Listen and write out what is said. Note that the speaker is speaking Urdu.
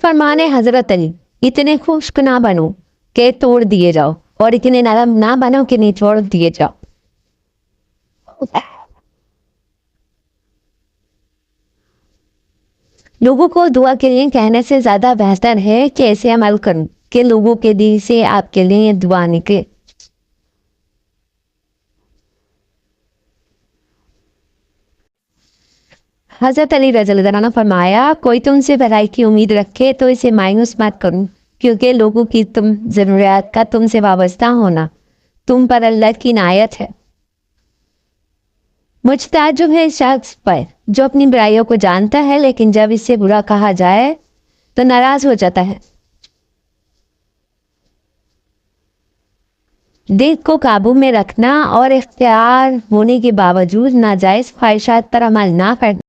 فرمانے حضرت علی اتنے خشک نہ بنو کہ توڑ دیے جاؤ اور اتنے نرم نہ بنو کہ نچوڑ دیے جاؤ. لوگوں کو دعا کے لیے کہنے سے زیادہ بہتر ہے کہ ایسے عمل کروں کہ لوگوں کے دل سے آپ کے لیے دعا نکلے. حضرت علی رضی اللہ عنہ فرمایا کوئی تم سے بھلائی کی امید رکھے تو اسے مایوس مت کروں، کیونکہ لوگوں کی تم ضروریات کا تم سے وابستہ ہونا تم پر اللہ کی عنایت ہے. مجھ تعجب ہے اس شخص پر جو اپنی برائیوں کو جانتا ہے لیکن جب اس سے برا کہا جائے تو ناراض ہو جاتا ہے. دل کو قابو میں رکھنا اور اختیار ہونے کے باوجود ناجائز خواہشات پر عمل نہ کرنا